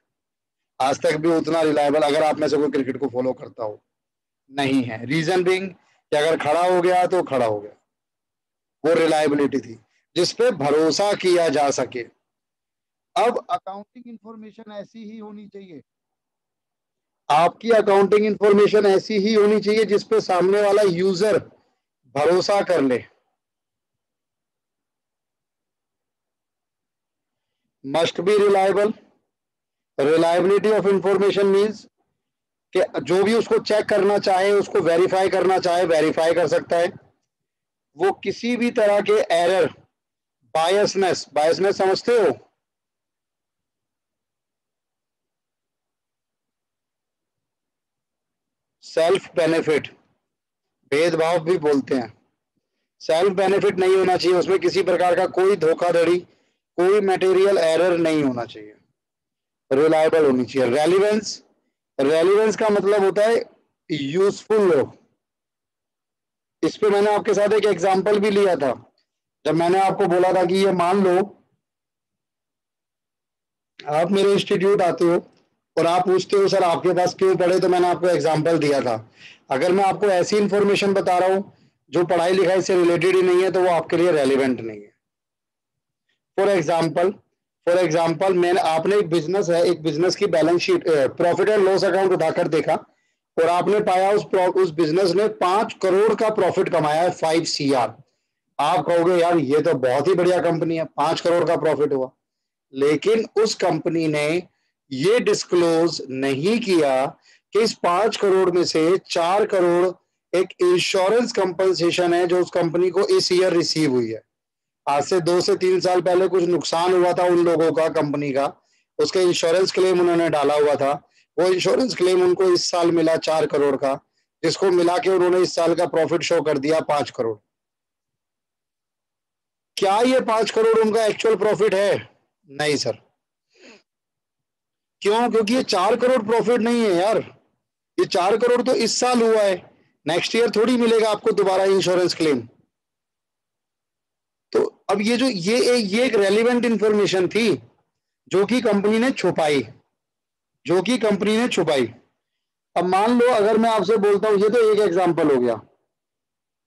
आज तक भी उतना रिलायबल, अगर आप में से कोई क्रिकेट को फॉलो करता हो, नहीं है। रीजन बिंग कि अगर खड़ा हो गया तो खड़ा हो गया, वो रिलायबिलिटी थी जिसपे भरोसा किया जा सके। अब अकाउंटिंग इंफॉर्मेशन ऐसी ही होनी चाहिए, आपकी अकाउंटिंग इंफॉर्मेशन ऐसी ही होनी चाहिए जिसपे सामने वाला यूजर भरोसा कर ले। Must be reliable. Reliability of information means कि जो भी उसको चेक करना चाहे, उसको वेरीफाई करना चाहे, वेरीफाई कर सकता है। वो किसी भी तरह के एरर, बायसनेस, बायसनेस समझते हो? सेल्फ बेनिफिट, भेदभाव भी बोलते हैं। सेल्फ बेनिफिट नहीं होना चाहिए उसमें, किसी प्रकार का कोई धोखाधड़ी, कोई मटेरियल एरर नहीं होना चाहिए। रिलायबल होनी चाहिए। रेलिवेंस, रेलिवेंस का मतलब होता है यूजफुल हो। इस पे मैंने आपके साथ एक एग्जांपल भी लिया था, जब मैंने आपको बोला था कि ये मान लो आप मेरे इंस्टीट्यूट आते हो और आप पूछते हो सर आपके पास क्यों पढ़े, तो मैंने आपको एग्जांपल दिया था। अगर मैं आपको ऐसी इंफॉर्मेशन बता रहा हूं जो पढ़ाई लिखाई से रिलेटेड ही नहीं है तो वो आपके लिए रेलिवेंट नहीं है। फॉर एग्जाम्पल मैंने, आपने एक बिजनेस है, एक बिजनेस की balance sheet, profit and loss account उठाकर देखा और आपने पाया उस बिजनेस ने 5 करोड़ का प्रॉफिट कमाया है, 5 CR। आप कहोगे यार ये तो बहुत ही बढ़िया कंपनी है, 5 करोड़ का प्रॉफिट हुआ। लेकिन उस कंपनी ने ये डिस्क्लोज नहीं किया कि इस 5 करोड़ में से 4 करोड़ एक इंश्योरेंस कंपनसेशन है जो उस कंपनी को इस ईयर रिसीव हुई है। आज से 2 से 3 साल पहले कुछ नुकसान हुआ था उन लोगों का, कंपनी का, उसका इंश्योरेंस क्लेम उन्होंने डाला हुआ था। वो इंश्योरेंस क्लेम उनको इस साल मिला 4 करोड़ का, जिसको मिला के उन्होंने इस साल का प्रॉफिट शो कर दिया 5 करोड़। क्या ये 5 करोड़ उनका एक्चुअल प्रॉफिट है? नहीं सर। क्यों? क्योंकि ये 4 करोड़ प्रॉफिट नहीं है यार, ये 4 करोड़ तो इस साल हुआ है, नेक्स्ट ईयर थोड़ी मिलेगा आपको दोबारा इंश्योरेंस क्लेम। तो अब ये एक रेलिवेंट इंफॉर्मेशन थी जो कि कंपनी ने छुपाई, जो कि कंपनी ने छुपाई। अब मान लो अगर मैं आपसे बोलता हूं, ये तो एक एग्जांपल हो गया,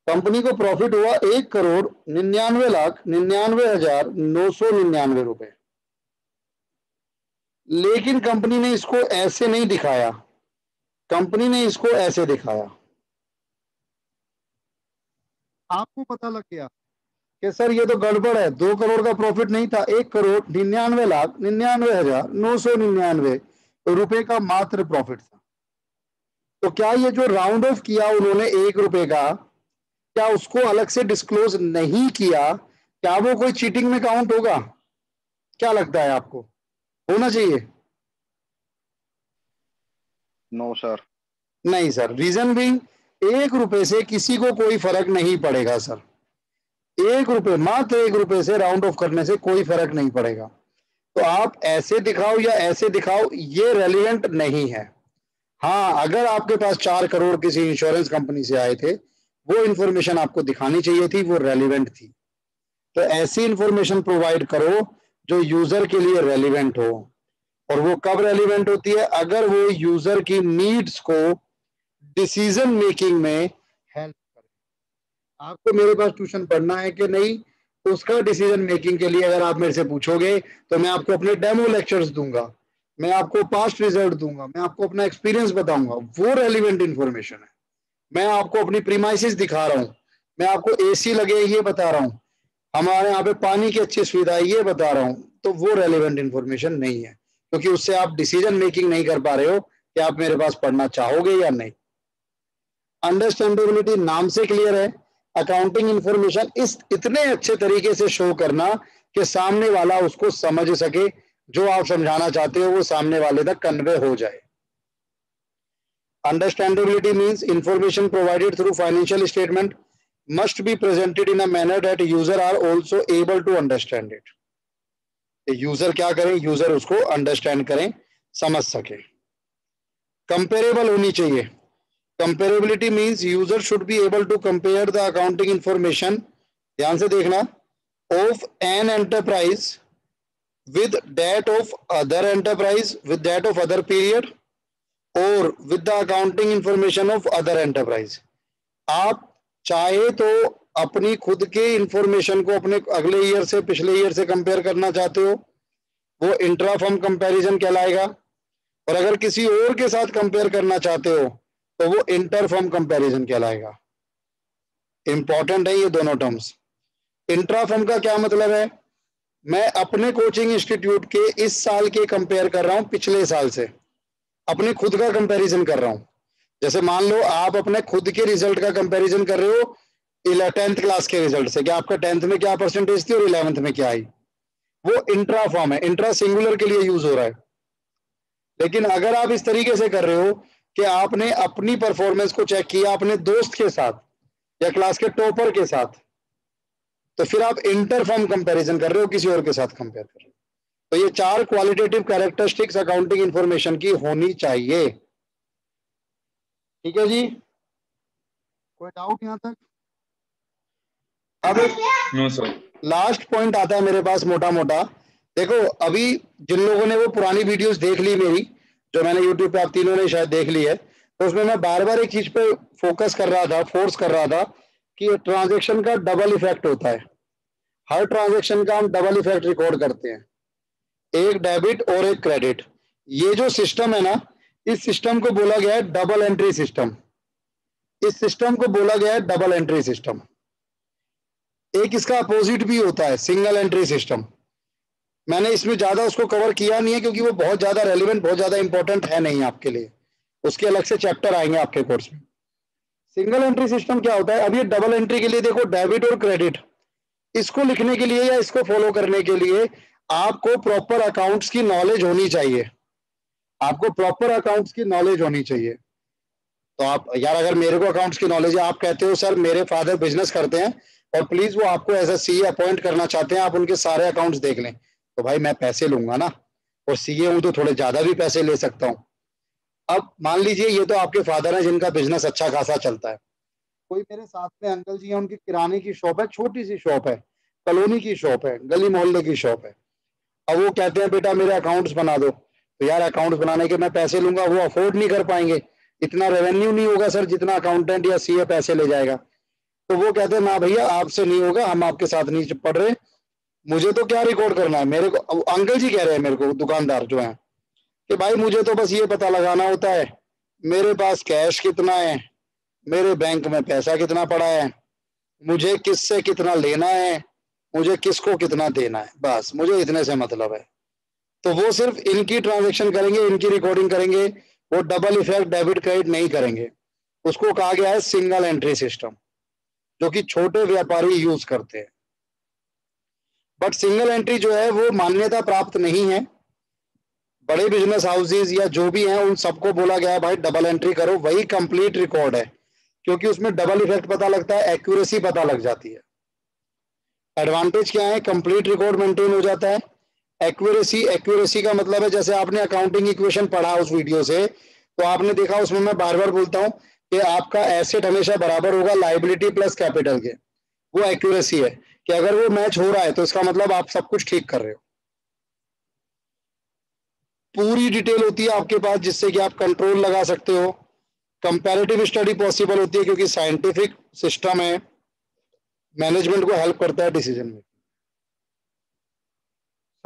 कंपनी को प्रॉफिट हुआ 1,99,99,999 रुपए, लेकिन कंपनी ने इसको ऐसे नहीं दिखाया, कंपनी ने इसको ऐसे दिखाया। आपको पता लग गया कि सर ये तो गड़बड़ है, 2 करोड़ का प्रॉफिट नहीं था, 1,99,99,999 रुपए का मात्र प्रॉफिट था। तो क्या ये जो राउंड ऑफ किया उन्होंने 1 रुपए का, क्या उसको अलग से डिस्क्लोज नहीं किया, क्या वो कोई चीटिंग में काउंट होगा? क्या लगता है आपको, होना चाहिए? No sir. नहीं सर। रीजन भी, 1 रुपए से किसी को कोई फर्क नहीं पड़ेगा सर। 1 रुपए, मात्र 1 रुपए से राउंड ऑफ करने से कोई फर्क नहीं पड़ेगा। तो आप ऐसे दिखाओ या ऐसे दिखाओ, ये रेलिवेंट नहीं है। हाँ, अगर आपके पास 4 करोड़ किसी इंश्योरेंस कंपनी से आए थे, वो इंफॉर्मेशन आपको दिखानी चाहिए थी, वो रेलिवेंट थी। तो ऐसी इंफॉर्मेशन प्रोवाइड करो जो यूजर के लिए रेलिवेंट हो। और वो कब रेलिवेंट होती है? अगर वो यूजर की नीड्स को डिसीजन मेकिंग में हेल्प करे। आपको मेरे पास ट्यूशन पढ़ना है कि नहीं, उसका डिसीजन मेकिंग के लिए अगर आप मेरे से पूछोगे तो मैं आपको अपने डेमो लेक्चर्स दूंगा, मैं आपको पास्ट रिजल्ट दूंगा, मैं आपको अपना एक्सपीरियंस बताऊंगा, वो रेलिवेंट इंफॉर्मेशन है। मैं आपको अपनी प्रीमाइसिस दिखा रहा हूं, मैं आपको एसी लगे ये बता रहा हूं, हमारे यहाँ पे पानी की अच्छी सुविधा है ये बता रहा हूं, तो वो रेलिवेंट इंफॉर्मेशन नहीं है, क्योंकि उससे आप डिसीजन मेकिंग नहीं कर पा रहे हो कि आप मेरे पास पढ़ना चाहोगे या नहीं। अंडरस्टैंडेबिलिटी नाम से क्लियर है। अकाउंटिंग इंफॉर्मेशन इस इतने अच्छे तरीके से शो करना कि सामने वाला उसको समझ सके, जो आप समझाना चाहते हो वो सामने वाले तक कन्वे हो जाए। Understandability means information provided through financial statement must be presented in a manner that user are also able to understand it. User क्या करें? यूजर उसको अंडरस्टैंड करें, समझ सके। कंपेरेबल होनी चाहिए। Comparability means user should be able to compare the accounting information, ध्यान से देखना, of an enterprise with that of other enterprise, with that of other period, और with the accounting information of other enterprise। आप चाहे तो अपनी खुद के इंफॉर्मेशन को अपने अगले ईयर से पिछले ईयर से कंपेयर करना चाहते हो, वो इंट्रा फर्म कंपैरिजन कहलाएगा। और अगर किसी और के साथ कंपेयर करना चाहते हो तो वो इंटर फर्म कंपैरिजन कहलाएगा। इंपॉर्टेंट है ये दोनों टर्म्स। इंट्रा फर्म का क्या मतलब है? मैं अपने कोचिंग इंस्टीट्यूट के इस साल के कंपेयर कर रहा हूं पिछले साल से, अपने खुद का कंपैरिजन कर रहा हूं। जैसे मान लो आप अपने खुद के रिजल्ट का कंपैरिजन कर रहे हो 10th क्लास के रिजल्ट से, कि आपका 10th में क्या परसेंटेज थी और 11th में क्या आई, वो इंट्रा फॉर्म है, इंट्रा सिंगुलर के लिए यूज हो रहा है। लेकिन अगर आप इस तरीके से कर रहे हो कि आपने अपनी परफॉर्मेंस को चेक किया अपने दोस्त के साथ या क्लास के टॉपर के साथ, तो फिर आप इंटर फॉर्म कंपैरिजन कर रहे हो, किसी और के साथ कंपेयर कर रहे हो। तो ये 4 क्वालिटेटिव कैरेक्टरिस्टिक्स अकाउंटिंग इंफॉर्मेशन की होनी चाहिए। ठीक है जी, कोई डाउट यहां तक? अब नो सर। लास्ट पॉइंट आता है मेरे पास मोटा मोटा। देखो, अभी जिन लोगों ने वो पुरानी वीडियोस देख ली मेरी, जो मैंने यूट्यूब पे, आप तीनों ने शायद देख ली है, तो उसमें मैं बार बार एक चीज पे फोकस कर रहा था, फोर्स कर रहा था कि ट्रांजेक्शन का डबल इफेक्ट होता है। हर ट्रांजेक्शन का हम डबल इफेक्ट रिकॉर्ड करते हैं, एक डेबिट और एक क्रेडिट। ये जो सिस्टम है ना, इस सिस्टम को बोला गया है डबल एंट्री सिस्टम। इस सिस्टम को बोला गया है डबल एंट्री सिस्टम। एक इसका अपोजिट भी होता है, सिंगल एंट्री सिस्टम। मैंने इसमें ज्यादा उसको कवर किया नहीं है क्योंकि वो बहुत ज्यादा रेलिवेंट, बहुत ज्यादा इंपॉर्टेंट है नहीं आपके लिए, उसके अलग से चैप्टर आएंगे आपके कोर्स में। सिंगल एंट्री सिस्टम क्या होता है? अब ये डबल एंट्री के लिए देखो, डेबिट और क्रेडिट, इसको लिखने के लिए या इसको फॉलो करने के लिए आपको प्रॉपर अकाउंट्स की नॉलेज होनी चाहिए। आपको प्रॉपर अकाउंट्स की नॉलेज होनी चाहिए। तो आप यार, अगर मेरे को अकाउंट्स की नॉलेज है, आप कहते हो सर मेरे फादर बिजनेस करते हैं और प्लीज वो आपको एज अ सीए अपॉइंट करना चाहते हैं, आप उनके सारे अकाउंट्स देख लें, तो भाई मैं पैसे लूंगा ना, और सीए हूं तो थोड़े ज्यादा भी पैसे ले सकता हूं। अब मान लीजिए ये तो आपके फादर हैं जिनका बिजनेस अच्छा खासा चलता है। कोई मेरे साथ में अंकल जी हैं, उनकी किराने की शॉप है, छोटी सी शॉप है, कॉलोनी की शॉप है, गली मोहल्ले की शॉप है। अब वो कहते हैं बेटा मेरे अकाउंट्स बना दो, तो यार अकाउंट्स बनाने के मैं पैसे लूंगा, वो अफोर्ड नहीं कर पाएंगे, इतना रेवेन्यू नहीं होगा सर जितना अकाउंटेंट या सीए पैसे ले जाएगा। तो वो कहते हैं ना भैया आपसे नहीं होगा, हम आपके साथ नहीं पढ़ रहे, मुझे तो क्या रिकॉर्ड करना है, मेरे को अंकल जी कह रहे हैं मेरे को, दुकानदार जो है, कि भाई मुझे तो बस ये पता लगाना होता है मेरे पास कैश कितना है, मेरे बैंक में पैसा कितना पड़ा है, मुझे किससे कितना लेना है, मुझे किसको कितना देना है, बस मुझे इतने से मतलब है। तो वो सिर्फ इनकी ट्रांजैक्शन करेंगे, इनकी रिकॉर्डिंग करेंगे, वो डबल इफेक्ट डेबिट क्रेडिट नहीं करेंगे। उसको कहा गया है सिंगल एंट्री सिस्टम, जो कि छोटे व्यापारी यूज करते हैं। बट सिंगल एंट्री जो है वो मान्यता प्राप्त नहीं है। बड़े बिजनेस हाउसेज या जो भी हैं उन सबको बोला गया है भाई डबल एंट्री करो, वही कंप्लीट रिकॉर्ड है, क्योंकि उसमें डबल इफेक्ट पता लगता है, एक्यूरेसी पता लग जाती है। एडवांटेज क्या है, कंप्लीट रिकॉर्ड मेंटेन हो जाता है। एक्यूरेसी का मतलब है जैसे आपने अकाउंटिंग इक्वेशन पढ़ा उस वीडियो से, तो आपने देखा उसमें मैं बार बार बोलता हूं कि आपका एसेट हमेशा बराबर होगा लायबिलिटी प्लस कैपिटल के। वो एक्यूरेसी है कि अगर वो मैच हो रहा है तो इसका मतलब आप सब कुछ ठीक कर रहे हो। पूरी डिटेल होती है आपके पास जिससे कि आप कंट्रोल लगा सकते हो। कंपैरेटिव स्टडी पॉसिबल होती है क्योंकि साइंटिफिक सिस्टम है, मैनेजमेंट को हेल्प करता है डिसीजन में।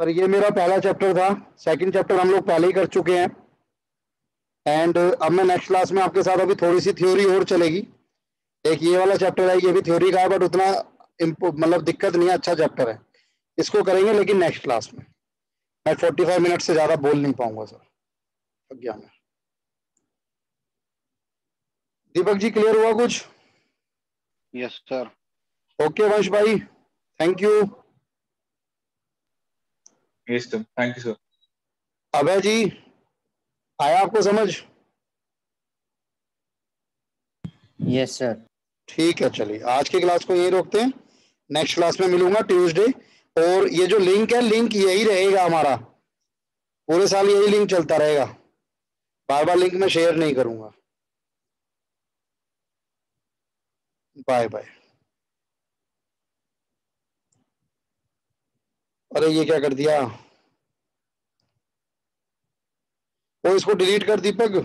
सर ये मेरा पहला चैप्टर था, सेकंड चैप्टर हम लोग पहले ही कर चुके हैं। एंड अब मैं नेक्स्ट क्लास में आपके साथ अभी थोड़ी सी थ्योरी और चलेगी। एक ये वाला चैप्टर है, ये भी थ्योरी का है बट उतना मतलब दिक्कत नहीं है, अच्छा चैप्टर है, इसको करेंगे लेकिन नेक्स्ट क्लास में। मैं 45 मिनट से ज्यादा बोल नहीं पाऊंगा सर, थक गया मैं। दीपक जी क्लियर हुआ कुछ? Yes sir. ओके वंश भाई, thank you. Yes, sir. Thank you, sir. अभय जी आया आपको समझ? Yes sir. ठीक है चलिए आज की क्लास को यही रोकते हैं, नेक्स्ट क्लास में मिलूंगा ट्यूसडे। और ये जो लिंक है, लिंक यही रहेगा हमारा, पूरे साल यही लिंक चलता रहेगा, बार बार लिंक में शेयर नहीं करूंगा। Bye bye. अरे ये क्या कर दिया, वो इसको डिलीट कर दीपक।